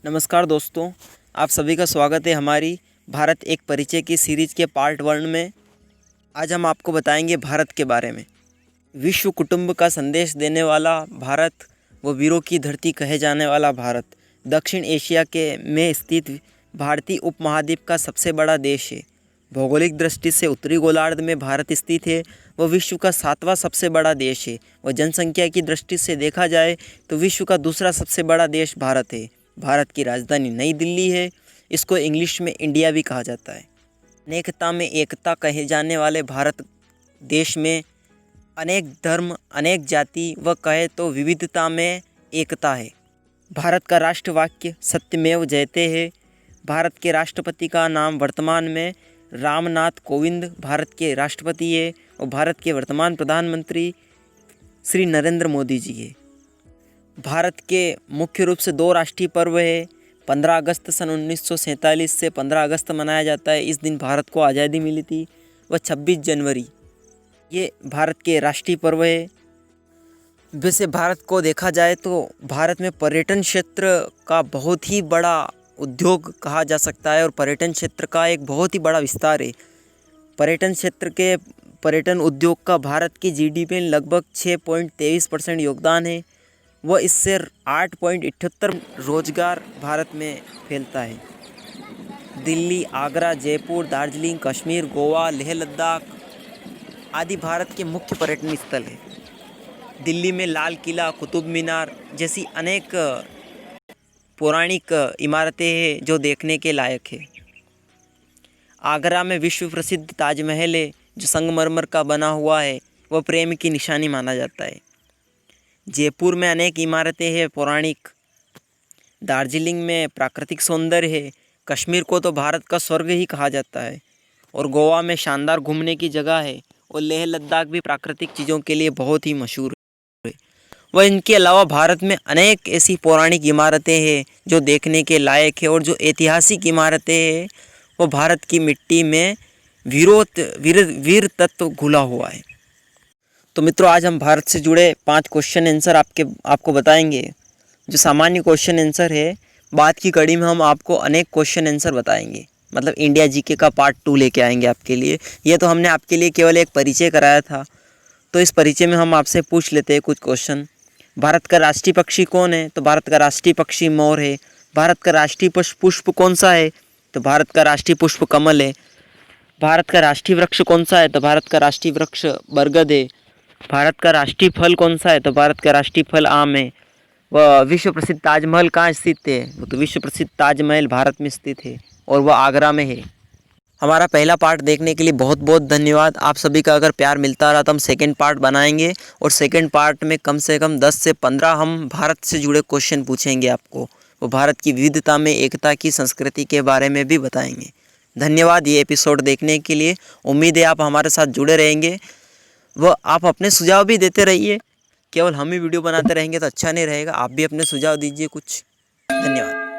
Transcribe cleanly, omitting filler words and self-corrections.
नमस्कार दोस्तों, आप सभी का स्वागत है हमारी भारत एक परिचय की सीरीज़ के पार्ट 1 में। आज हम आपको बताएंगे भारत के बारे में। विश्व कुटुंब का संदेश देने वाला भारत, वो वीरों की धरती कहे जाने वाला भारत, दक्षिण एशिया के में स्थित भारतीय उपमहाद्वीप का सबसे बड़ा देश है। भौगोलिक दृष्टि से उत्तरी गोलार्ध में भारत स्थित है। वह विश्व का 7वां सबसे बड़ा देश है। वह जनसंख्या की दृष्टि से देखा जाए तो विश्व का दूसरा सबसे बड़ा देश भारत है। भारत की राजधानी नई दिल्ली है। इसको इंग्लिश में इंडिया भी कहा जाता है। अनेकता में एकता कहे जाने वाले भारत देश में अनेक धर्म, अनेक जाति व कहे तो विविधता में एकता है। भारत का राष्ट्रवाक्य सत्यमेव जयते है। भारत के राष्ट्रपति का नाम वर्तमान में रामनाथ कोविंद भारत के राष्ट्रपति है और भारत के वर्तमान प्रधानमंत्री श्री नरेंद्र मोदी जी है। भारत के मुख्य रूप से 2 राष्ट्रीय पर्व है। 15 अगस्त सन 1947 से 15 अगस्त मनाया जाता है। इस दिन भारत को आज़ादी मिली थी। वह 26 जनवरी, ये भारत के राष्ट्रीय पर्व है। वैसे भारत को देखा जाए तो भारत में पर्यटन क्षेत्र का बहुत ही बड़ा उद्योग कहा जा सकता है और पर्यटन क्षेत्र का एक बहुत ही बड़ा विस्तार है। पर्यटन क्षेत्र के पर्यटन उद्योग का भारत की जीडीपी में लगभग 6.23% योगदान है। वह इससे 8.78 रोजगार भारत में फैलता है। दिल्ली, आगरा, जयपुर, दार्जिलिंग, कश्मीर, गोवा, लेह लद्दाख आदि भारत के मुख्य पर्यटन स्थल है। दिल्ली में लाल किला, कुतुब मीनार जैसी अनेक पौराणिक इमारतें हैं जो देखने के लायक है। आगरा में विश्व प्रसिद्ध ताजमहल है जो संगमरमर का बना हुआ है। वह प्रेम की निशानी माना जाता है। जयपुर में अनेक इमारतें हैं पौराणिक। दार्जिलिंग में प्राकृतिक सौंदर्य है। कश्मीर को तो भारत का स्वर्ग ही कहा जाता है और गोवा में शानदार घूमने की जगह है और लेह लद्दाख भी प्राकृतिक चीज़ों के लिए बहुत ही मशहूर है। वह इनके अलावा भारत में अनेक ऐसी पौराणिक इमारतें हैं जो देखने के लायक है और जो ऐतिहासिक इमारतें हैं वो भारत की मिट्टी में वीर तत्व घुला हुआ है। तो मित्रों, आज हम भारत से जुड़े 5 क्वेश्चन आंसर आपको बताएंगे। जो सामान्य क्वेश्चन आंसर है, बाद की कड़ी में हम आपको अनेक क्वेश्चन आंसर बताएंगे। मतलब इंडिया जीके का पार्ट 2 लेके आएंगे आपके लिए। ये तो हमने आपके लिए केवल एक परिचय कराया था, तो इस परिचय में हम आपसे पूछ लेते हैं कुछ क्वेश्चन। भारत का राष्ट्रीय पक्षी कौन है? तो भारत का राष्ट्रीय पक्षी मोर है। भारत का राष्ट्रीय पुष्प कौन सा है? तो भारत का राष्ट्रीय पुष्प कमल है। भारत का राष्ट्रीय वृक्ष कौन सा है? तो भारत का राष्ट्रीय वृक्ष बरगद है। भारत का राष्ट्रीय फल कौन सा है? तो भारत का राष्ट्रीय फल आम है। वह विश्व प्रसिद्ध ताजमहल कहाँ स्थित है? वो तो विश्व प्रसिद्ध ताजमहल भारत में स्थित है और वह आगरा में है। हमारा पहला पार्ट देखने के लिए बहुत बहुत धन्यवाद। आप सभी का अगर प्यार मिलता रहा तो हम सेकंड पार्ट बनाएंगे और सेकंड पार्ट में कम से कम 10 से 15 हम भारत से जुड़े क्वेश्चन पूछेंगे आपको। वो भारत की विविधता में एकता की संस्कृति के बारे में भी बताएंगे। धन्यवाद ये एपिसोड देखने के लिए। उम्मीद है आप हमारे साथ जुड़े रहेंगे। वह आप अपने सुझाव भी देते रहिए। केवल हम ही वीडियो बनाते रहेंगे तो अच्छा नहीं रहेगा। आप भी अपने सुझाव दीजिए कुछ। धन्यवाद।